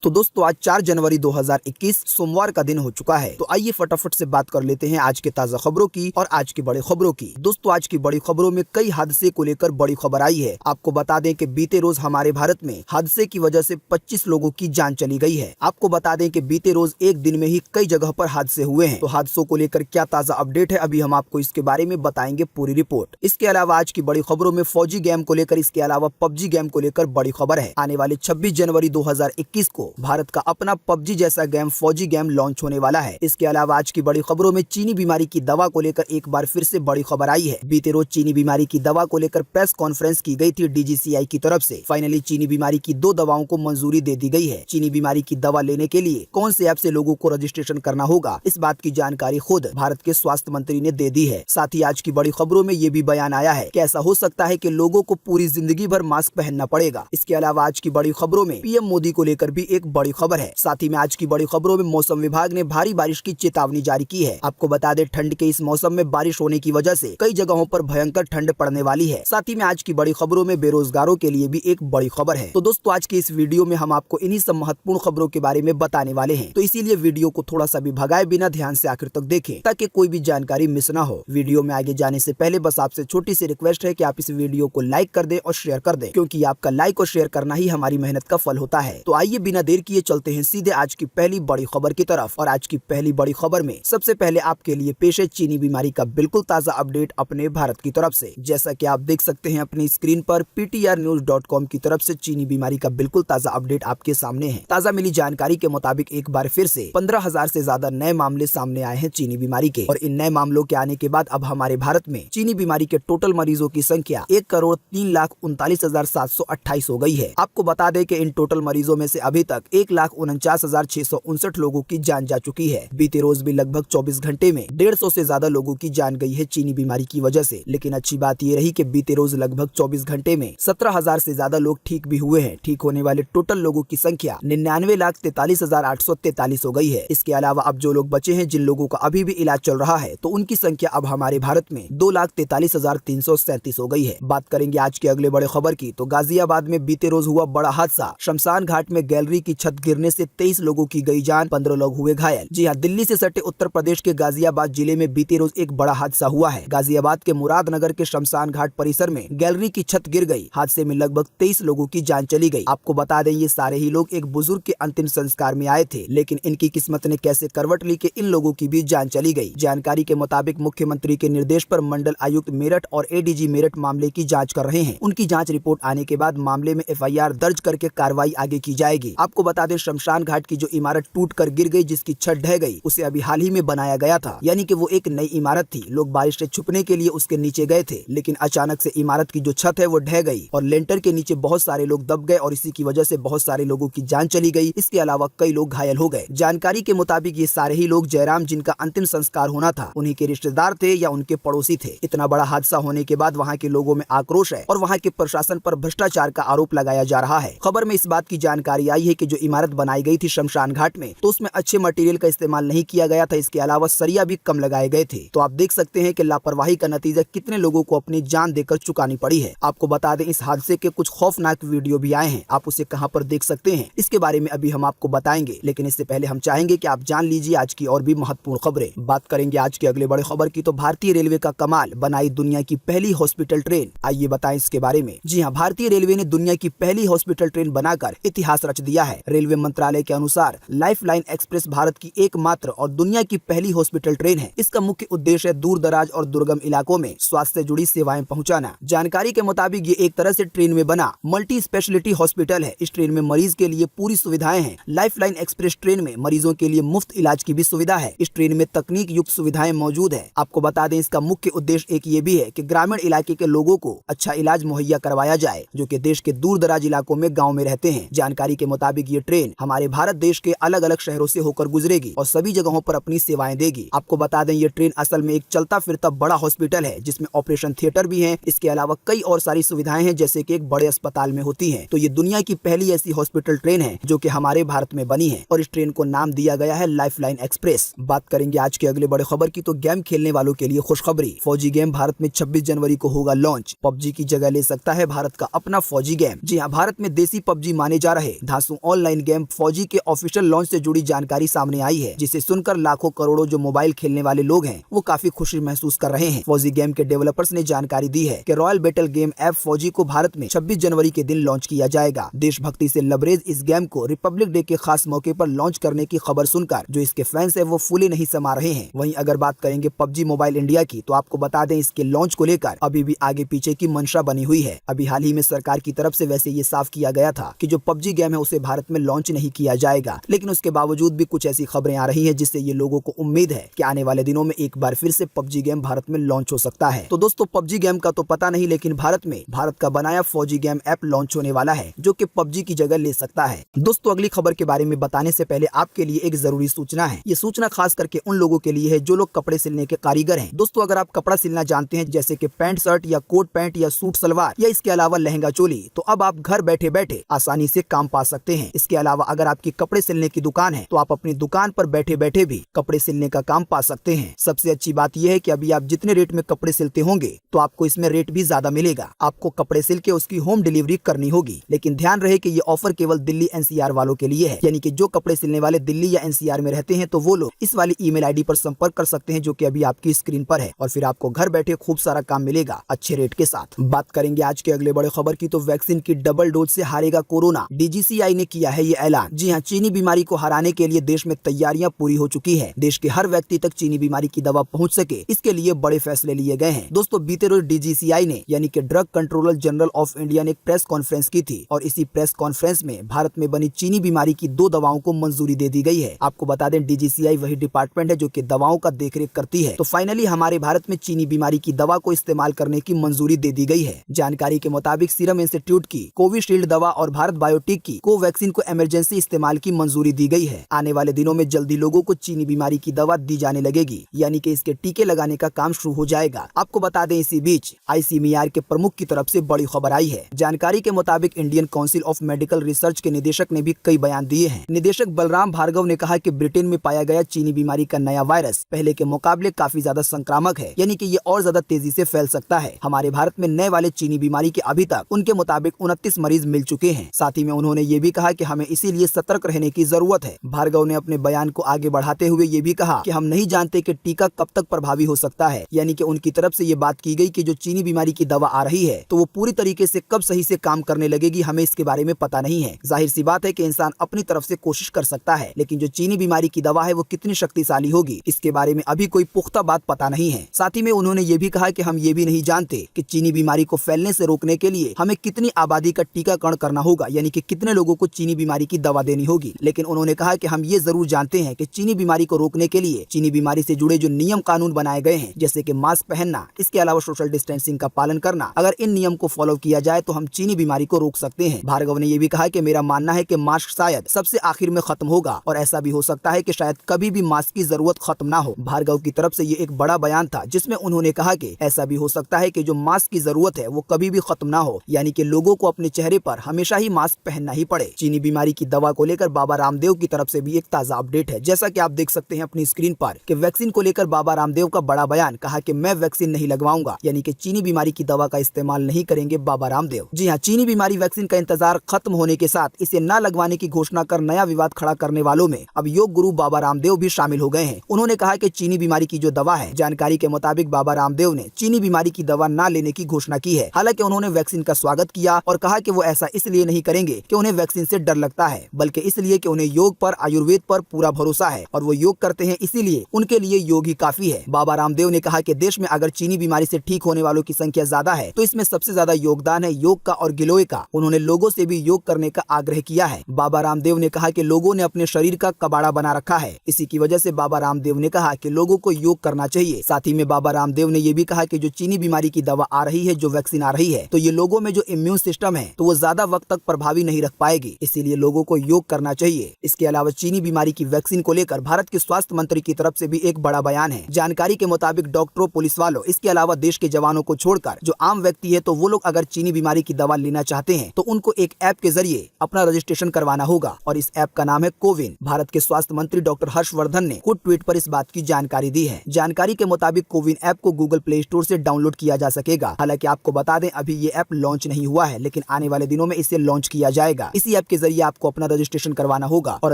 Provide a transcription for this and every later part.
तो दोस्तों आज 4 जनवरी 2021 सोमवार का दिन हो चुका है। तो आइए फटाफट से बात कर लेते हैं आज के ताजा खबरों की और आज की बड़ी खबरों की। दोस्तों आज की बड़ी खबरों में कई हादसे को लेकर बड़ी खबर आई है। आपको बता दें कि बीते रोज हमारे भारत में हादसे की वजह से 25 लोगों की जान चली गई है। आपको बता दें कि बीते रोज एक दिन में ही कई जगह पर हादसे हुए हैं। तो हादसों को लेकर क्या ताजा अपडेट है, अभी हम आपको इसके बारे में बताएंगे पूरी रिपोर्ट। इसके अलावा आज की बड़ी खबरों में फौजी गेम को लेकर, इसके अलावा पबजी गेम को लेकर बड़ी खबर है। आने वाले 26 जनवरी 2021 को भारत का अपना पबजी जैसा गेम फौजी गेम लॉन्च होने वाला है। इसके अलावा आज की बड़ी खबरों में चीनी बीमारी की दवा को लेकर एक बार फिर से बड़ी खबर आई है। बीते रोज चीनी बीमारी की दवा को लेकर प्रेस कॉन्फ्रेंस की गई थी DGCI की तरफ से। फाइनली चीनी बीमारी की 2 दवाओं को मंजूरी दे दी गई है। चीनी बीमारी की दवा लेने के लिए कौन से ऐप से लोगों को रजिस्ट्रेशन करना होगा, इस बात की जानकारी खुद भारत के स्वास्थ्य मंत्री ने दे दी है। साथ ही आज की बड़ी खबरों में ये भी बयान आया है कि ऐसा हो सकता है कि लोगों को पूरी जिंदगी भर मास्क पहनना पड़ेगा। इसके अलावा आज की बड़ी खबरों में PM मोदी को लेकर भी एक बड़ी खबर है। साथ ही में आज की बड़ी खबरों में मौसम विभाग ने भारी बारिश की चेतावनी जारी की है। आपको बता दें ठंड के इस मौसम में बारिश होने की वजह से कई जगहों पर भयंकर ठंड पड़ने वाली है। साथ ही में आज की बड़ी खबरों में बेरोजगारों के लिए भी एक बड़ी खबर है। तो दोस्तों आज की इस वीडियो में हम आपको इन्हीं सब महत्वपूर्ण खबरों के बारे में बताने वाले हैं। तो इसीलिए वीडियो को थोड़ा सा भी भगाए बिना ध्यान से आखिर तक देखें ताकि कोई भी जानकारी मिस ना हो। वीडियो में आगे जाने से पहले बस आपसे छोटी सी रिक्वेस्ट है कि आप इस वीडियो को लाइक कर दें और शेयर कर दें, क्योंकि आपका लाइक और शेयर करना ही हमारी मेहनत का फल होता है। तो आइए बिना देर किए चलते हैं सीधे आज की पहली बड़ी खबर की तरफ। और आज की पहली बड़ी खबर में सबसे पहले आपके लिए पेश है चीनी बीमारी का बिल्कुल ताजा अपडेट अपने भारत की तरफ से। जैसा कि आप देख सकते हैं अपनी स्क्रीन पर PTRnews.com की तरफ से चीनी बीमारी का बिल्कुल ताजा अपडेट आपके सामने है। ताजा मिली जानकारी के मुताबिक एक बार फिर से 15,000 से ज्यादा नए मामले सामने आए हैं चीनी बीमारी के। और इन नए मामलों के आने के बाद अब हमारे भारत में चीनी बीमारी के टोटल मरीजों की संख्या 1,03,39,728 हो गई है। आपको बता दें कि इन टोटल मरीजों में से अभी तक 1,49,659 लोगों की जान जा चुकी है। बीते रोज भी लगभग 24 घंटे में 150 से ज्यादा लोगों की जान गई है चीनी बीमारी की वजह से। लेकिन अच्छी बात ये रही कि बीते रोज लगभग 24 घंटे में 17,000 से ज्यादा लोग ठीक भी हुए हैं। ठीक होने वाले टोटल लोगों की संख्या 99,43,843 हो गई है। इसके अलावा अब जो लोग बचे हैं, जिन लोगों का अभी भी इलाज चल रहा है, तो उनकी संख्या अब हमारे भारत में 2,43,337 हो गई है। बात करेंगे आज के अगले बड़े खबर की, तो गाजियाबाद में बीते रोज हुआ बड़ा हादसा। शमशान घाट में गैलरी की छत गिरने से 23 लोगों की गई जान, 15 लोग हुए घायल। जी हाँ, दिल्ली से सटे उत्तर प्रदेश के गाजियाबाद जिले में बीते रोज एक बड़ा हादसा हुआ है। गाजियाबाद के मुरादनगर के शमशान घाट परिसर में गैलरी की छत गिर गई। हादसे में लगभग 23 लोगों की जान चली गई। आपको बता दें ये सारे ही लोग एक बुजुर्ग के अंतिम संस्कार में आए थे, लेकिन इनकी किस्मत ने कैसे करवट ली कि इन लोगों की भी जान चली गई। जानकारी के मुताबिक मुख्यमंत्री के निर्देश पर मंडल आयुक्त मेरठ और ADG मेरठ मामले की जाँच कर रहे हैं। उनकी जाँच रिपोर्ट आने के बाद मामले में FIR दर्ज करके कार्रवाई आगे की जाएगी। आपको बता दें शमशान घाट की जो इमारत टूट कर गिर गई, जिसकी छत ढह गई, उसे अभी हाल ही में बनाया गया था। यानी कि वो एक नई इमारत थी। लोग बारिश से छुपने के लिए उसके नीचे गए थे, लेकिन अचानक से इमारत की जो छत है वो ढह गई और लेंटर के नीचे बहुत सारे लोग दब गए और इसी की वजह से बहुत सारे लोगों की जान चली गई। इसके अलावा कई लोग घायल हो गए। जानकारी के मुताबिक ये सारे ही लोग जयराम, जिनका अंतिम संस्कार होना था, उन्हीं के रिश्तेदार थे या उनके पड़ोसी थे। इतना बड़ा हादसा होने के बाद वहाँ के लोगों में आक्रोश है और वहाँ के प्रशासन पर भ्रष्टाचार का आरोप लगाया जा रहा है। खबर में इस बात की जानकारी आई है कि जो इमारत बनाई गई थी शमशान घाट में, तो उसमें अच्छे मटेरियल का इस्तेमाल नहीं किया गया था। इसके अलावा सरिया भी कम लगाए गए थे। तो आप देख सकते हैं कि लापरवाही का नतीजा कितने लोगों को अपनी जान देकर चुकानी पड़ी है। आपको बता दें इस हादसे के कुछ खौफनाक वीडियो भी आए हैं। आप उसे कहां पर देख सकते हैं, इसके बारे में अभी हम आपको बताएंगे, लेकिन इससे पहले हम चाहेंगे कि आप जान लीजिए आज की और भी महत्वपूर्ण खबरें। बात करेंगे आज के अगले बड़े खबर की, तो भारतीय रेलवे का कमाल, बनाई दुनिया की पहली हॉस्पिटल ट्रेन। आइए बताएं इसके बारे में। जी हाँ, भारतीय रेलवे ने दुनिया की पहली हॉस्पिटल ट्रेन बनाकर इतिहास रच दिया है। रेलवे मंत्रालय के अनुसार लाइफलाइन एक्सप्रेस भारत की एकमात्र और दुनिया की पहली हॉस्पिटल ट्रेन है। इसका मुख्य उद्देश्य है दूर दराज और दुर्गम इलाकों में स्वास्थ्य से जुड़ी सेवाएं पहुंचाना। जानकारी के मुताबिक ये एक तरह से ट्रेन में बना मल्टी स्पेशलिटी हॉस्पिटल है। इस ट्रेन में मरीज के लिए पूरी सुविधाएं हैं। लाइफलाइन एक्सप्रेस ट्रेन में मरीजों के लिए मुफ्त इलाज की भी सुविधा है। इस ट्रेन में तकनीक युक्त सुविधाएं मौजूद है। आपको बता दें इसका मुख्य उद्देश्य एक ये भी है कि ग्रामीण इलाके के लोगों को अच्छा इलाज मुहैया करवाया जाए, जो कि देश के दूर दराज इलाकों में गाँव में रहते हैं। जानकारी के मुताबिक ये ट्रेन हमारे भारत देश के अलग अलग शहरों से होकर गुजरेगी और सभी जगहों पर अपनी सेवाएं देगी। आपको बता दें ये ट्रेन असल में एक चलता फिरता बड़ा हॉस्पिटल है, जिसमें ऑपरेशन थिएटर भी है। इसके अलावा कई और सारी सुविधाएं हैं जैसे कि एक बड़े अस्पताल में होती हैं। तो ये दुनिया की पहली ऐसी हॉस्पिटल ट्रेन है जो कि हमारे भारत में बनी है और इस ट्रेन को नाम दिया गया है लाइफलाइन एक्सप्रेस। बात करेंगे आज के अगले बड़े खबर की, तो गेम खेलने वालों के लिए खुशखबरी। फौजी गेम भारत में 26 जनवरी को होगा लॉन्च। पबजी की जगह ले सकता है भारत का अपना फौजी गेम। जी हाँ, भारत में देसी पबजी माने जा रहे धांसू ऑनलाइन गेम फौजी के ऑफिशियल लॉन्च से जुड़ी जानकारी सामने आई है, जिसे सुनकर लाखों करोड़ों जो मोबाइल खेलने वाले लोग हैं वो काफी खुशी महसूस कर रहे हैं। फौजी गेम के डेवलपर्स ने जानकारी दी है कि रॉयल बैटल गेम ऐप फौजी को भारत में 26 जनवरी के दिन लॉन्च किया जाएगा। देशभक्ति से लबरेज इस गेम को रिपब्लिक डे के खास मौके पर लॉन्च करने की खबर सुनकर जो इसके फैंस है वो फूले नहीं समा रहे हैं। वहीं अगर बात करेंगे पबजी मोबाइल इंडिया की, तो आपको बता दें इसके लॉन्च को लेकर अभी भी आगे पीछे की मंशा बनी हुई है। अभी हाल ही में सरकार की तरफ से वैसे ये साफ किया गया था कि जो पबजी गेम है उसे भारत में लॉन्च नहीं किया जाएगा, लेकिन उसके बावजूद भी कुछ ऐसी खबरें आ रही है जिससे ये लोगों को उम्मीद है कि आने वाले दिनों में एक बार फिर से पबजी गेम भारत में लॉन्च हो सकता है। तो दोस्तों पबजी गेम का तो पता नहीं, लेकिन भारत में भारत का बनाया फौजी गेम ऐप लॉन्च होने वाला है जो कि पबजी की जगह ले सकता है। दोस्तों अगली खबर के बारे में बताने से पहले आपके लिए एक जरूरी सूचना है। ये सूचना खास करके उन लोगों के लिए है जो लोग कपड़े सिलने के कारीगर हैं। दोस्तों अगर आप कपड़ा सिलना जानते हैं जैसे कि पैंट शर्ट या कोट पैंट या सूट सलवार या इसके अलावा लहंगा चोली, तो अब आप घर बैठे बैठे आसानी से काम पा सकते हैं। इसके अलावा अगर आपकी कपड़े सिलने की दुकान है तो आप अपनी दुकान पर बैठे बैठे भी कपड़े सिलने का काम पा सकते हैं। सबसे अच्छी बात यह है कि अभी आप जितने रेट में कपड़े सिलते होंगे तो आपको इसमें रेट भी ज्यादा मिलेगा। आपको कपड़े सिल के उसकी होम डिलीवरी करनी होगी, लेकिन ध्यान रहे कि ये ऑफर केवल दिल्ली एनसीआर वालों के लिए है, यानी कि जो कपड़े सिलने वाले दिल्ली या एनसीआर में रहते हैं तो वो लोग इस वाली ईमेल आईडी पर संपर्क कर सकते हैं जो कि अभी आपकी स्क्रीन पर है, और फिर आपको घर बैठे खूब सारा काम मिलेगा अच्छे रेट के साथ। बात करेंगे आज के अगले बड़े खबर की, तो वैक्सीन की डबल डोज से हारेगा कोरोना, डीजीसीआई ने किया है ये ऐलान। जी हाँ, चीनी बीमारी को हराने के लिए देश में तैयारियां पूरी हो चुकी है। देश के हर व्यक्ति तक चीनी बीमारी की दवा पहुंच सके, इसके लिए बड़े फैसले लिए गए हैं। दोस्तों बीते रोज डीजीसीआई ने यानी कि drug controller general of India ने एक प्रेस कॉन्फ्रेंस की थी, और इसी प्रेस कॉन्फ्रेंस में भारत में बनी चीनी बीमारी की 2 दवाओं को मंजूरी दे दी गई है। आपको बता दें डीजीसीआई वही डिपार्टमेंट है जो कि दवाओं का देखरेख करती है। तो फाइनली हमारे भारत में चीनी बीमारी की दवा को इस्तेमाल करने की मंजूरी दे दी गई है। जानकारी के मुताबिक सीरम इंस्टीट्यूट की कोविशील्ड दवा और भारत बायोटेक की कोवैक्सीन को इमरजेंसी इस्तेमाल की मंजूरी दी गई है। आने वाले दिनों में जल्दी लोगों को चीनी बीमारी की दवा दी जाने लगेगी, यानी कि इसके टीके लगाने का काम शुरू हो जाएगा। आपको बता दें इसी बीच आईसीएमआर के प्रमुख की तरफ से बड़ी खबर आई है। जानकारी के मुताबिक Indian council of medical research के निदेशक ने भी कई बयान दिए हैं। निदेशक बलराम भार्गव ने कहा कि ब्रिटेन में पाया गया चीनी बीमारी का नया वायरस पहले के मुकाबले काफी ज्यादा संक्रामक है, यानी कि ये और ज्यादा तेजी से फैल सकता है। हमारे भारत में नए वाले चीनी बीमारी के अभी तक उनके मुताबिक 29 मरीज मिल चुके हैं। साथ ही में उन्होंने ये भी कहा कि हमें इसीलिए सतर्क रहने की जरूरत है। भार्गव ने अपने बयान को आगे बढ़ाते हुए ये भी कहा कि हम नहीं जानते कि टीका कब तक प्रभावी हो सकता है, यानी कि उनकी तरफ से ये बात की गई कि जो चीनी बीमारी की दवा आ रही है तो वो पूरी तरीके से कब सही से काम करने लगेगी, हमें इसके बारे में पता नहीं है। जाहिर सी बात है कि इंसान अपनी तरफ से कोशिश कर सकता है, लेकिन जो चीनी बीमारी की दवा है वो कितनी शक्तिशाली होगी इसके बारे में अभी कोई पुख्ता बात पता नहीं है। साथ ही में उन्होंने ये भी कहा कि हम ये भी नहीं जानते कि चीनी बीमारी को फैलने से रोकने के लिए हमें कितनी आबादी का टीकाकरण करना होगा, यानी कि कितने लोगों को चीनी बीमारी की दवा देनी होगी। लेकिन उन्होंने कहा कि हम ये जरूर जानते हैं कि चीनी बीमारी को रोकने के लिए चीनी बीमारी से जुड़े जो नियम कानून बनाए गए हैं, जैसे कि मास्क पहनना, इसके अलावा सोशल डिस्टेंसिंग का पालन करना, अगर इन नियम को फॉलो किया जाए तो हम चीनी बीमारी को रोक सकते हैं। भार्गव ने यह भी कहा कि मेरा मानना है कि मास्क शायद सबसे आखिर में खत्म होगा, और ऐसा भी हो सकता है कि शायद कभी भी मास्क की जरूरत खत्म ना हो। भार्गव की तरफ से ये एक बड़ा बयान था जिसमें उन्होंने कहा कि ऐसा भी हो सकता है कि जो मास्क की जरूरत है वो कभी भी खत्म ना हो, यानी कि लोगों को अपने चेहरे पर हमेशा ही मास्क पहनना ही पड़े। चीनी बीमारी की दवा को लेकर बाबा रामदेव की तरफ से भी एक ताजा अपडेट है। जैसा कि आप देख सकते हैं अपनी स्क्रीन पर कि वैक्सीन को लेकर बाबा रामदेव का बड़ा बयान, कहा कि मैं वैक्सीन नहीं लगवाऊंगा, यानी कि चीनी बीमारी की दवा का इस्तेमाल नहीं करेंगे बाबा रामदेव। जी हाँ, चीनी बीमारी वैक्सीन का इंतजार खत्म होने के साथ इसे न लगवाने की घोषणा कर नया विवाद खड़ा करने वालों में अब योग गुरु बाबा रामदेव भी शामिल हो गए हैं। उन्होंने कहा कि चीनी बीमारी की जो दवा है, जानकारी के मुताबिक बाबा रामदेव ने चीनी बीमारी की दवा न लेने की घोषणा की है। हालांकि उन्होंने वैक्सीन का स्वागत किया और कहा कि वो ऐसा इसलिए नहीं करेंगे कि उन्हें वैक्सीन से डर लगता है, बल्कि इसलिए कि उन्हें योग पर, आयुर्वेद पर पूरा भरोसा है और वो योग करते हैं, इसीलिए उनके लिए योग ही काफी है। बाबा रामदेव ने कहा कि देश में अगर चीनी बीमारी से ठीक होने वालों की संख्या ज्यादा है तो इसमें सबसे ज्यादा योगदान है योग का और गिलोय का। उन्होंने लोगों से भी योग करने का आग्रह किया है। बाबा रामदेव ने कहा कि लोगों ने अपने शरीर का कबाड़ा बना रखा है, इसी की वजह से बाबा रामदेव ने कहा कि लोगों को योग करना चाहिए। साथ ही में बाबा रामदेव ने यह भी कहा कि जो चीनी बीमारी की दवा आ रही है, जो वैक्सीन आ रही है, तो ये लोगों में जो इम्यून सिस्टम है तो वो ज्यादा वक्त तक प्रभावी नहीं रख पाएगी, इसीलिए लोगों को योग करना चाहिए। इसके अलावा चीनी बीमारी की वैक्सीन को लेकर भारत के स्वास्थ्य मंत्री की तरफ से भी एक बड़ा बयान है। जानकारी के मुताबिक डॉक्टरों, पुलिस वालों, इसके अलावा देश के जवानों को छोड़कर जो आम व्यक्ति है तो वो लोग अगर चीनी बीमारी की दवा लेना चाहते हैं तो उनको एक ऐप के जरिए अपना रजिस्ट्रेशन करवाना होगा, और इस ऐप का नाम है कोविन। भारत के स्वास्थ्य मंत्री डॉक्टर हर्षवर्धन ने खुद ट्वीट पर इस बात की जानकारी दी है। जानकारी के मुताबिक कोविन ऐप को गूगल प्ले स्टोर से डाउनलोड किया जा सकेगा। हालांकि आपको बता दें अभी ये ऐप लॉन्च नहीं हुआ है, लेकिन आने वाले दिनों में इसे लॉन्च किया जाएगा। इसी ऐप के जरिए आपको अपना रजिस्ट्रेशन करवाना होगा और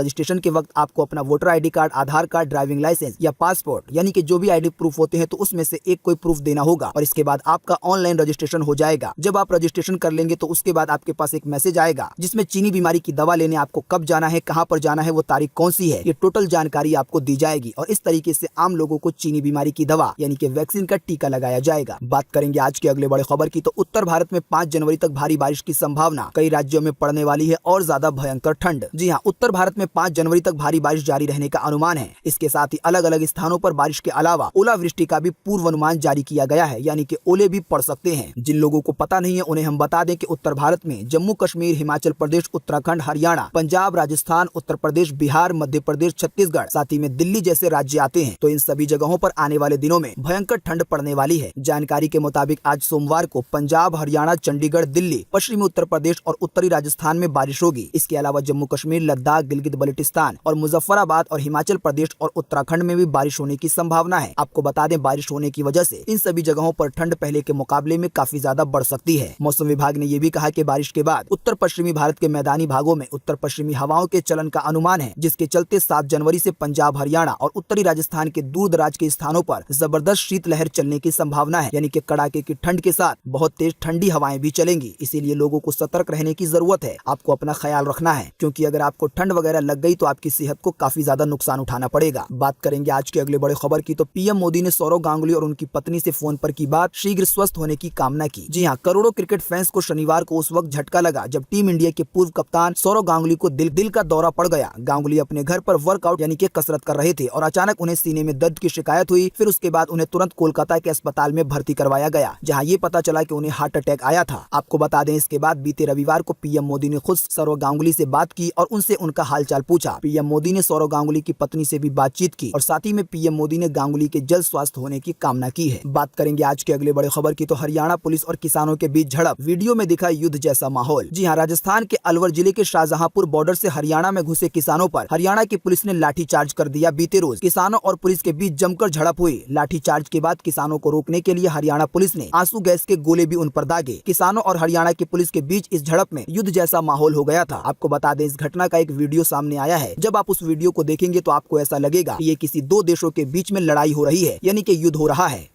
रजिस्ट्रेशन के वक्त आपको अपना वोटर ID कार्ड, आधार कार्ड, ड्राइविंग लाइसेंस या पासपोर्ट यानी कि जो भी ID प्रूफ होते हैं तो उसमें से एक कोई प्रूफ देना होगा और इसके बाद आपका ऑनलाइन रजिस्ट्रेशन हो जाएगा। जब आप रजिस्ट्रेशन कर लेंगे तो उसके बाद आपके पास एक मैसेज आएगा जिसमें चीनी बीमारी की दवा लेने आपको कब जाना है, कहां पर जाना है, वो तारीख कौन सी है, ये टोटल जानकारी आपको दी जाएगी और इस तरीके से आम लोगों को चीनी बीमारी की दवा यानी कि वैक्सीन का टीका लगाया जाएगा। बात करेंगे आज के अगले बड़े खबर की तो उत्तर भारत में 5 जनवरी तक भारी बारिश की संभावना, कई राज्यों में पड़ने वाली है और ज्यादा भयंकर ठंड। जी हाँ, उत्तर भारत में 5 जनवरी तक भारी बारिश जारी रहने का अनुमान है। इसके साथ ही अलग अलग स्थानों पर बारिश के अलावा ओलावृष्टि का भी पूर्वानुमान जारी किया गया है, यानी कि ओले भी पड़ सकते हैं। जिन लोगों को पता नहीं है उन्हें हम बता दें कि उत्तर भारत में जम्मू कश्मीर, हिमाचल प्रदेश, उत्तराखंड, हरियाणा, पंजाब, राजस्थान, उत्तर प्रदेश, बिहार, मध्य प्रदेश, छत्तीसगढ़, साथ ही में दिल्ली जैसे राज्य आते हैं। तो इन सभी जगहों पर आने वाले दिनों में भयंकर ठंड पड़ने वाली है। जानकारी के मुताबिक आज सोमवार को पंजाब, हरियाणा, चंडीगढ़, दिल्ली, पश्चिमी उत्तर प्रदेश और उत्तरी राजस्थान में बारिश होगी। इसके अलावा जम्मू कश्मीर, लद्दाख, गिलगित बल्टिस्तान और मुजफ्फराबाद और हिमाचल प्रदेश और उत्तराखंड में भी बारिश होने की संभावना है। आपको बता दें, बारिश होने की वजह से इन सभी जगहों पर ठंड पहले के मुकाबले में काफी ज्यादा बढ़ सकती है। मौसम विभाग ने यह भी कहा कि बारिश के बाद उत्तर पश्चिमी भारत के मैदानी भागों में उत्तर पश्चिमी हवाओं के चलन का अनुमान है, जिसके चलते 7 जनवरी से पंजाब, हरियाणा और उत्तरी राजस्थान के दूर दराज के स्थानों पर जबरदस्त शीतलहर चलने की संभावना है, यानी कि कड़ाके की ठंड के साथ बहुत तेज ठंडी हवाएं भी चलेंगी। इसीलिए लोगों को सतर्क रहने की जरूरत है। आपको अपना ख्याल रखना है, क्योंकि अगर आपको ठंड वगैरह लग गई तो आपकी सेहत को काफी ज्यादा नुकसान उठाना पड़ेगा। बात करेंगे आज के अगले बड़े खबर की तो पीएम मोदी ने सौरव गांगुली और उनकी पत्नी से फोन पर की बात, शीघ्र स्वस्थ होने की कामना की। जी हाँ, करोड़ों क्रिकेट फैंस को शनिवार को उस वक्त झटका लगा जब टीम इंडिया के पूर्व कप्तान सौरव गांगुली को दिल का दौरा पड़ गया। गांगुली अपने घर पर वर्कआउट यानी कि कसरत कर रहे थे और अचानक उन्हें सीने में दर्द की शिकायत हुई। फिर उसके बाद उन्हें तुरंत कोलकाता के अस्पताल में भर्ती करवाया गया, जहां ये पता चला कि उन्हें हार्ट अटैक आया था। आपको बता दें, इसके बाद बीते रविवार को पीएम मोदी ने खुद सौरव गांगुली से बात की और उनसे उनका हालचाल पूछा। पीएम मोदी ने सौरव गांगुली की पत्नी से भी बातचीत की और साथ ही में पीएम मोदी ने गांगुली के जल्द स्वस्थ होने की कामना की है। बात करेंगे आज के अगले बड़े खबर की तो हरियाणा पुलिस और किसानों के बीच झड़प, वीडियो में दिखा युद्ध जैसा माहौल। जी हाँ, राजस्थान के अलवर जिले के शाहजहांपुर बॉर्डर से हरियाणा में घुसे किसानों पर हरियाणा की पुलिस ने लाठीचार्ज कर दिया। बीते रोज किसानों और पुलिस के बीच जमकर झड़प हुई। लाठीचार्ज के बाद किसानों को रोकने के लिए हरियाणा पुलिस ने आंसू गैस के गोले भी उन पर दागे। किसानों और हरियाणा की पुलिस के बीच इस झड़प में युद्ध जैसा माहौल हो गया था। आपको बता दें, इस घटना का एक वीडियो सामने आया है। जब आप उस वीडियो को देखेंगे तो आपको ऐसा लगेगा कि ये किसी 2 देशों के बीच में लड़ाई हो रही है, यानी कि युद्ध हो रहा है।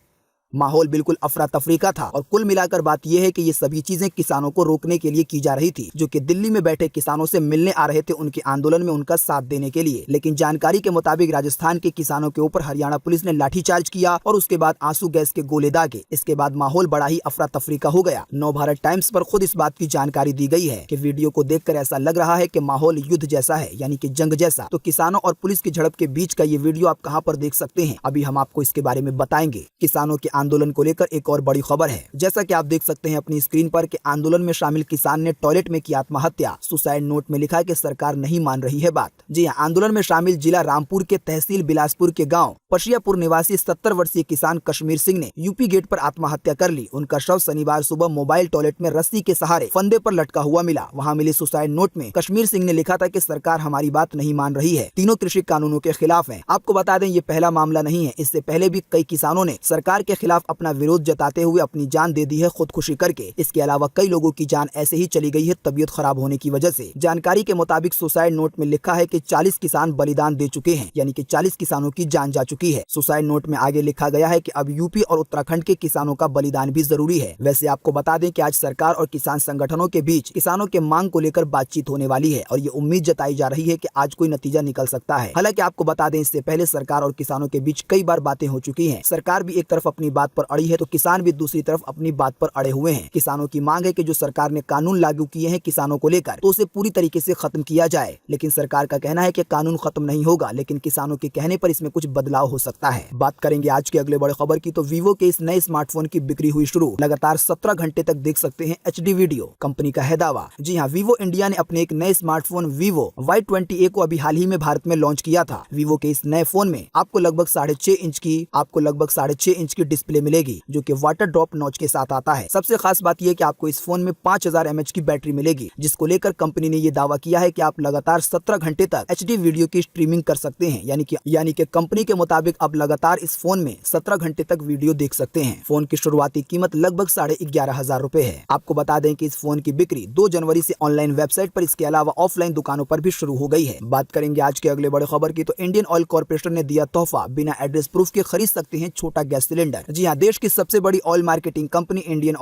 माहौल बिल्कुल अफरा तफरी का था और कुल मिलाकर बात यह है कि ये सभी चीजें किसानों को रोकने के लिए की जा रही थी, जो कि दिल्ली में बैठे किसानों से मिलने आ रहे थे उनके आंदोलन में उनका साथ देने के लिए। लेकिन जानकारी के मुताबिक राजस्थान के किसानों के ऊपर हरियाणा पुलिस ने लाठीचार्ज किया और उसके बाद आंसू गैस के गोले दागे। इसके बाद माहौल बड़ा ही अफरा तफरी का हो गया। नवभारत टाइम्स पर खुद इस बात की जानकारी दी गई है कि वीडियो को देखकर ऐसा लग रहा है कि माहौल युद्ध जैसा है, यानी कि जंग जैसा। तो किसानों और पुलिस की झड़प के बीच का ये वीडियो आप कहां पर देख सकते हैं, अभी हम आपको इसके बारे में बताएंगे। किसानों के आंदोलन को लेकर एक और बड़ी खबर है। जैसा कि आप देख सकते हैं अपनी स्क्रीन पर कि आंदोलन में शामिल किसान ने टॉयलेट में की आत्महत्या। सुसाइड नोट में लिखा कि सरकार नहीं मान रही है बात। जी हां, आंदोलन में शामिल जिला रामपुर के तहसील बिलासपुर के गांव पशियापुर निवासी 70 वर्षीय किसान कश्मीर सिंह ने यूपी गेट पर आत्महत्या कर ली। उनका शव शनिवार सुबह मोबाइल टॉयलेट में रस्सी के सहारे फंदे पर लटका हुआ मिला। वहां मिले सुसाइड नोट में कश्मीर सिंह ने लिखा था कि सरकार हमारी बात नहीं मान रही है, तीनों कृषि कानूनों के खिलाफ है। आपको बता दें, ये पहला मामला नहीं है। इससे पहले भी कई किसानों ने सरकार के खिलाफ अपना विरोध जताते हुए अपनी जान दे दी है खुदकुशी करके। इसके अलावा कई लोगों की जान ऐसे ही चली गई है तबीयत खराब होने की वजह से। जानकारी के मुताबिक सुसाइड नोट में लिखा है कि 40 किसान बलिदान दे चुके हैं, यानी कि 40 किसानों की जान जा चुकी है। सुसाइड नोट में आगे लिखा गया है कि अब यूपी और उत्तराखंड के किसानों का बलिदान भी जरूरी है। वैसे आपको बता दें कि आज सरकार और किसान संगठनों के बीच किसानों के मांग को लेकर बातचीत होने वाली है और ये उम्मीद जताई जा रही है कि आज कोई नतीजा निकल सकता है। हालांकि आपको बता दें, इससे पहले सरकार और किसानों के बीच कई बार बातें हो चुकी हैं। सरकार भी एक तरफ अपनी बात पर अड़ी है तो किसान भी दूसरी तरफ अपनी बात पर अड़े हुए हैं। किसानों की मांग है कि जो सरकार ने कानून लागू किए हैं किसानों को लेकर, तो उसे पूरी तरीके से खत्म किया जाए। लेकिन सरकार का कहना है कि कानून खत्म नहीं होगा, लेकिन किसानों के कहने पर इसमें कुछ बदलाव हो सकता है। बात करेंगे आज के अगले बड़े खबर की तो वीवो के इस नए स्मार्टफोन की बिक्री हुई शुरू। लगातार 17 घंटे तक देख सकते हैं HD वीडियो, कंपनी का है दावा। जी हाँ, वीवो इंडिया ने अपने एक नए स्मार्टफोन वीवो Y20A को अभी हाल ही में भारत में लॉन्च किया था। वीवो के इस नए फोन में आपको लगभग 6.5 इंच की डिस्प्ले डिस्प्ले मिलेगी जो कि वाटर ड्रॉप नॉच के साथ आता है। सबसे खास बात यह कि आपको इस फोन में 5000 mAh की बैटरी मिलेगी, जिसको लेकर कंपनी ने ये दावा किया है कि आप लगातार 17 घंटे तक HD वीडियो की स्ट्रीमिंग कर सकते हैं। यानी कि कंपनी के मुताबिक आप लगातार इस फोन में 17 घंटे तक वीडियो देख सकते हैं। फोन की शुरुआती कीमत लगभग 11,500 रुपए है। आपको बता दें कि इस फोन की बिक्री 2 जनवरी से ऑनलाइन वेबसाइट पर, इसके अलावा ऑफलाइन दुकानों पर भी शुरू हो गई है। बात करेंगे आज के अगले बड़े खबर की, तो इंडियन ऑयल कॉर्पोरेशन ने दिया तोहफा, बिना एड्रेस प्रूफ के खरीद सकते हैं छोटा गैस सिलेंडर। जी हाँ, देश की सबसे बड़ी oil marketing company Indian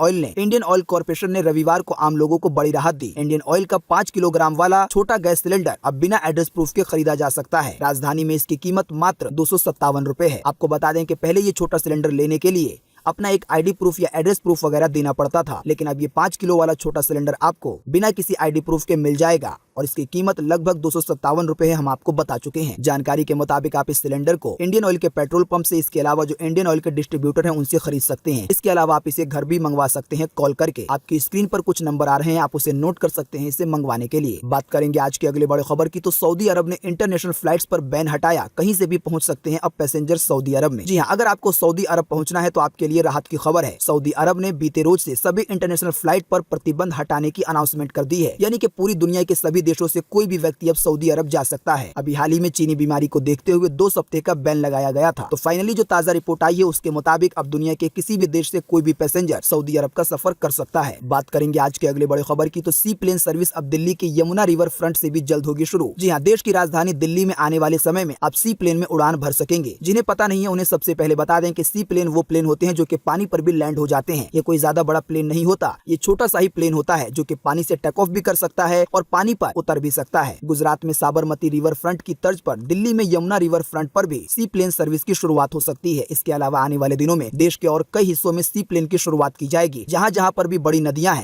oil corporation ने रविवार को आम लोगों को बड़ी राहत दी। इंडियन ऑयल का 5 किलोग्राम वाला छोटा गैस सिलेंडर अब बिना एड्रेस प्रूफ के खरीदा जा सकता है। राजधानी में इसकी कीमत मात्र 257 रुपए है। आपको बता दें कि पहले ये छोटा सिलेंडर लेने के लिए अपना एक ID प्रूफ या एड्रेस प्रूफ वगैरह देना पड़ता था, लेकिन अब ये 5 किलो वाला छोटा सिलेंडर आपको बिना किसी ID प्रूफ के मिल जाएगा और इसकी कीमत लगभग 257 रुपए है, हम आपको बता चुके हैं। जानकारी के मुताबिक आप इस सिलेंडर को इंडियन ऑयल के पेट्रोल पंप से, इसके अलावा जो इंडियन ऑयल के डिस्ट्रीब्यूटर हैं उनसे खरीद सकते हैं। इसके अलावा आप इसे घर भी मंगवा सकते हैं कॉल करके। आपकी स्क्रीन पर कुछ नंबर आ रहे हैं, आप उसे नोट कर सकते हैं इसे मंगवाने के लिए। बात करेंगे आज के अगले बड़े खबर की, तो सऊदी अरब ने इंटरनेशनल फ्लाइट्स पर बैन हटाया, कहीं से भी पहुंच सकते हैं अब पैसेंजर सऊदी अरब में। जी हाँ, अगर आपको सऊदी अरब पहुंचना है तो आपके लिए राहत की खबर है। सऊदी अरब ने बीते रोज से सभी इंटरनेशनल फ्लाइट पर प्रतिबंध हटाने की अनाउंसमेंट कर दी है, यानी कि पूरी दुनिया के सभी देशों से कोई भी व्यक्ति अब सऊदी अरब जा सकता है। अभी हाल ही में चीनी बीमारी को देखते हुए 2 हफ्ते का बैन लगाया गया था, तो फाइनली जो ताजा रिपोर्ट आई है उसके मुताबिक अब दुनिया के किसी भी देश से कोई भी पैसेंजर सऊदी अरब का सफर कर सकता है। बात करेंगे आज के अगले बड़े खबर की, तो सी प्लेन सर्विस अब दिल्ली के यमुना रिवर फ्रंट से भी जल्द होगी शुरू। जी हाँ, देश की राजधानी दिल्ली में आने वाले समय में आप सी प्लेन में उड़ान भर सकेंगे। जिन्हें पता नहीं है उन्हें सबसे पहले बता दें कि सी प्लेन वो प्लेन होते हैं जो कि पानी पर भी लैंड हो जाते हैं। ये कोई ज्यादा बड़ा प्लेन नहीं होता, ये छोटा सा ही प्लेन होता है जो कि पानी से टेक ऑफ भी कर सकता है और पानी पर उतर भी सकता है। गुजरात में साबरमती रिवर फ्रंट की तर्ज पर दिल्ली में यमुना रिवर फ्रंट पर भी सी प्लेन सर्विस की शुरुआत हो सकती है। इसके अलावा आने वाले दिनों में देश के और कई हिस्सों में सी प्लेन की शुरुआत की जाएगी। जहाँ पर भी बड़ी नदियां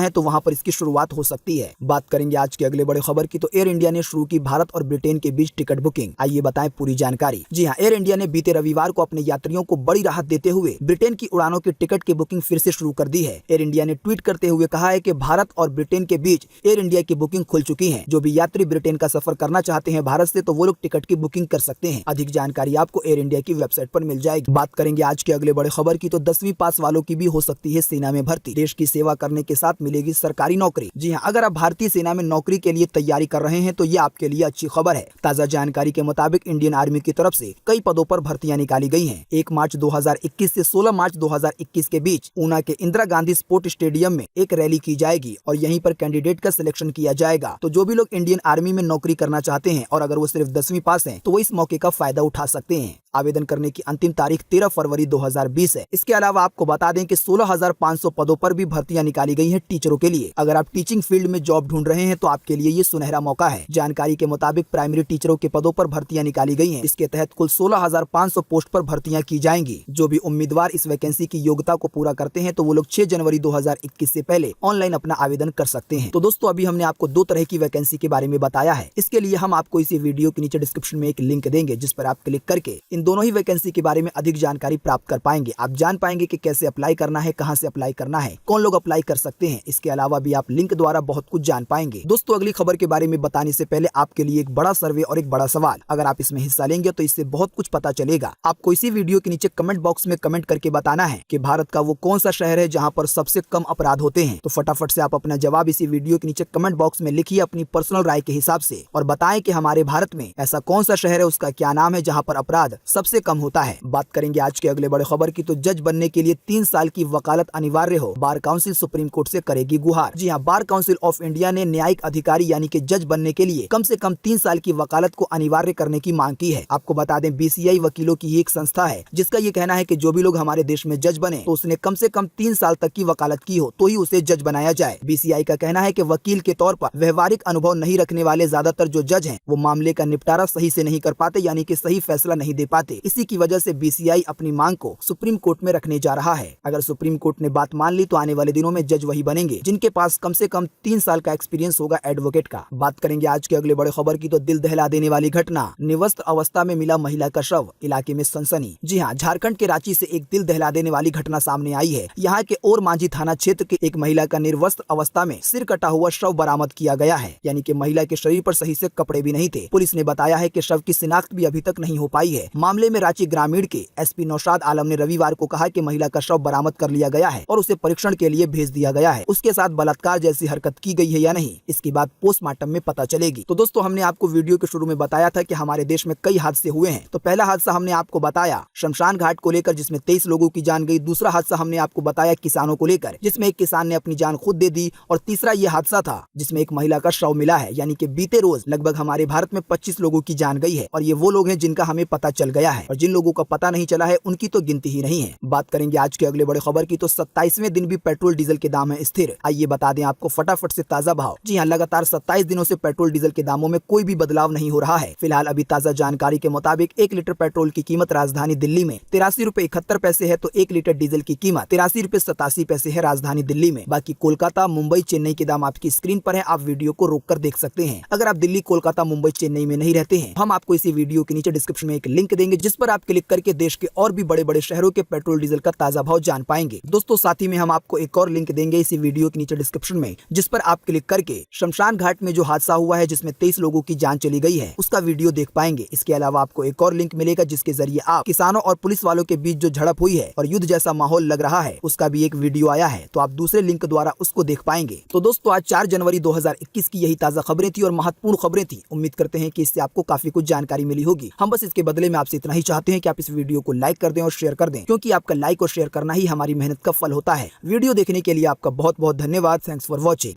हैं, तो वहाँ पर इसकी शुरुआत हो सकती है। बात करेंगे आज के अगले बड़े खबर की, तो एयर इंडिया ने शुरू की भारत और ब्रिटेन के बीच टिकट बुकिंग। आइए बताएं पूरी जानकारी। जी हाँ, एयर इंडिया ने बीते रविवार को अपने यात्रियों को बड़ी राहत देते हुए ब्रिटेन की उड़ानों की टिकट की बुकिंग फिर से शुरू कर दी है। एयर इंडिया ने ट्वीट करते हुए कहा है कि भारत और ब्रिटेन के बीच एयर इंडिया की बुकिंग खुल चुकी है। जो भी यात्री ब्रिटेन का सफर करना चाहते हैं भारत से, तो वो लोग टिकट की बुकिंग कर सकते हैं। अधिक जानकारी आपको एयर इंडिया की वेबसाइट पर मिल जाएगी। बात करेंगे आज के अगले बड़े खबर की, तो 10वीं पास वालों की भी हो सकती है सेना में भर्ती। देश की सेवा करने के साथ मिलेगी सरकारी नौकरी। जी हाँ, अगर आप भारतीय सेना में नौकरी के लिए तैयारी कर रहे हैं तो ये आपके लिए अच्छी खबर है। ताजा जानकारी के मुताबिक इंडियन आर्मी की तरफ से कई पदों पर भर्तियां निकाली गई हैं। 1 मार्च 2021 से 16 मार्च 2021 के बीच ऊना के इंदिरा गांधी स्पोर्ट स्टेडियम में एक रैली की जाएगी और यहीं पर कैंडिडेट का सिलेक्शन किया जाएगा। तो जो भी लोग इंडियन आर्मी में नौकरी करना चाहते हैं और अगर वो सिर्फ 10वीं पास हैं, तो वो इस मौके का फायदा उठा सकते हैं। आवेदन करने की अंतिम तारीख 13 फरवरी 2020 है। इसके अलावा आपको बता दें कि 16,500 पदों पर भी भर्तियां निकाली गई हैं टीचरों के लिए। अगर आप टीचिंग फील्ड में जॉब ढूंढ रहे हैं तो आपके लिए ये सुनहरा मौका है। जानकारी के मुताबिक प्राइमरी टीचरों के पदों पर भर्तियां निकाली गई हैं। इसके तहत कुल 16,500 पोस्ट पर भर्तियां की जाएंगी। जो भी उम्मीदवार इस वैकेंसी की योग्यता को पूरा करते हैं तो वो लोग 6 जनवरी 2021 से पहले ऑनलाइन अपना आवेदन कर सकते हैं। तो दोस्तों, अभी हमने आपको 2 तरह की वैकेंसी के बारे में बताया है। इसके लिए हम आपको इसी वीडियो के नीचे डिस्क्रिप्शन में एक लिंक देंगे, जिस पर आप क्लिक करके इन दोनों ही वैकेंसी के बारे में अधिक जानकारी प्राप्त कर पाएंगे। आप जान पाएंगे कि कैसे अप्लाई करना है, कहां से अप्लाई करना है, कौन लोग अप्लाई कर सकते हैं। इसके अलावा भी आप लिंक द्वारा बहुत कुछ जान पाएंगे। दोस्तों, अगली खबर के बारे में बताने से पहले आपके लिए एक बड़ा सर्वे और एक बड़ा सवाल। अगर आप इसमें हिस्सा लेंगे तो इससे बहुत कुछ पता चलेगा। आपको इसी वीडियो के नीचे कमेंट बॉक्स में कमेंट करके बताना है कि भारत का वो कौन सा शहर है जहां पर सबसे कम अपराध होते हैं। तो फटाफट से आप अपना जवाब इसी वीडियो के नीचे कमेंट बॉक्स में लिखिए अपनी पर्सनल राय के हिसाब से और बताएं कि हमारे भारत में ऐसा कौन सा शहर है, उसका क्या नाम है जहां पर अपराध सबसे कम होता है। बात करेंगे आज के अगले बड़े खबर की, तो जज बनने के लिए 3 साल की वकालत अनिवार्य हो, बार काउंसिल सुप्रीम कोर्ट से करेगी गुहार। जी हाँ, बार काउंसिल ऑफ इंडिया ने न्यायिक अधिकारी यानी कि जज बनने के लिए कम से कम 3 साल की वकालत को अनिवार्य करने की मांग की है। आपको बता दें, BCI वकीलों की एक संस्था है जिसका ये कहना है कि जो भी लोग हमारे देश में जज बने तो उसने कम से कम 3 साल तक की वकालत की हो तो ही उसे जज बनाया जाए। BCI का कहना है कि वकील के तौर पर व्यवहारिक अनुभव नहीं रखने वाले ज्यादातर जो जज हैं वो मामले का निपटारा सही से नहीं कर पाते, यानी कि सही फैसला नहीं दे पाते। इसी की वजह से BCI अपनी मांग को सुप्रीम कोर्ट में रखने जा रहा है। अगर सुप्रीम कोर्ट ने बात मान ली तो आने वाले दिनों में जज वही बनेंगे जिनके पास कम से कम 3 साल का एक्सपीरियंस होगा एडवोकेट का। बात करेंगे आज के अगले बड़े खबर की, तो दिल दहला देने वाली घटना, निवस्त अवस्था में मिला महिला का शव, इलाके में सनसनी। जी हाँ, झारखंड के रांची से एक दिल दहला देने वाली घटना सामने आई है। यहाँ के और मांझी थाना क्षेत्र के एक महिला का निर्वस्त्र अवस्था में सिर कटा हुआ शव बरामद किया गया है। यानी कि महिला के शरीर पर सही से कपड़े भी नहीं थे। पुलिस ने बताया है कि शव की शिनाख्त भी अभी तक नहीं हो पाई है। मामले में रांची ग्रामीण के एसपी नौशाद आलम ने रविवार को कहा कि महिला का शव बरामद कर लिया गया है और उसे परीक्षण के लिए भेज दिया गया है। उसके साथ बलात्कार जैसी हरकत की गई है या नहीं, इसकी बात पोस्टमार्टम में पता चलेगी। तो दोस्तों, हमने आपको वीडियो के शुरू में बताया था कि हमारे देश में कई हादसे हुए हैं। तो पहला हादसा हमने आपको बताया शमशान घाट को लेकर, जिसमें 23 लोगों की जान गई। दूसरा हादसा हमने आपको बताया किसानों को लेकर, जिसमें एक किसान ने अपनी जान खुद दे दी। और तीसरा ये हादसा था जिसमें एक महिला का शव मिला है। यानी कि बीते रोज लगभग हमारे भारत में 25 लोगों की जान गई है और ये वो लोग हैं जिनका हमें पता चल गया है, और जिन लोगों का पता नहीं चला है उनकी तो गिनती ही नहीं है। बात करेंगे आज के अगले बड़े खबर की, तो 27वें दिन भी पेट्रोल डीजल के दाम है स्थिर। आइए बता दें आपको फटाफट से ताजा भाव। जी हाँ, लगातार 27 दिनों से पेट्रोल डीजल के दामों में कोई भी बदलाव नहीं हो रहा है। फिलहाल अभी ताजा जानकारी के मुताबिक 1 लीटर पेट्रोल की कीमत राजधानी दिल्ली में 83 रुपए 71 पैसे है, तो 1 लीटर डीजल की कीमत 83 रुपए 87 पैसे है राजधानी दिल्ली में। बाकी कोलकाता, मुंबई, चेन्नई के दाम आपकी स्क्रीन पर है, आप वीडियो को रोक कर देख सकते हैं। अगर आप दिल्ली, कोलकाता, मुंबई, चेन्नई में नहीं रहते हैं, हम आपको इसी वीडियो के नीचे डिस्क्रिप्शन में एक लिंक देंगे, जिस पर आप क्लिक करके देश के और भी बड़े बड़े शहरों के पेट्रोल डीजल का ताजा भाव जान पाएंगे। दोस्तों, साथ ही में हम आपको एक और लिंक देंगे इसी वीडियो के नीचे डिस्क्रिप्शन में, जिस पर आप क्लिक करके शमशान घाट में जो हादसा हुआ है जिसमें 23 लोगों की जान चली गई है, उसका वीडियो देख पाएंगे। इसके अलावा आपको एक और लिंक मिलेगा जिसके जरिए आप किसानों और पुलिस वालों के बीच जो झड़प हुई है और युद्ध जैसा माहौल लग रहा है, उसका भी एक वीडियो आया है, तो आप दूसरे लिंक द्वारा उसको देख पाएंगे। तो दोस्तों, आज 4 जनवरी 2021 की यही ताजा खबरें थी और महत्वपूर्ण खबरें थी। उम्मीद करते हैं कि इससे आपको काफी कुछ जानकारी मिली होगी। हम बस इसके बदले में आपसे इतना ही चाहते हैं कि आप इस वीडियो को लाइक कर दें और शेयर कर दें, क्योंकि आपका लाइक और शेयर करना ही हमारी मेहनत का फल होता है। वीडियो देखने के लिए आपका बहुत बहुत धन्यवाद। Thanks for watching.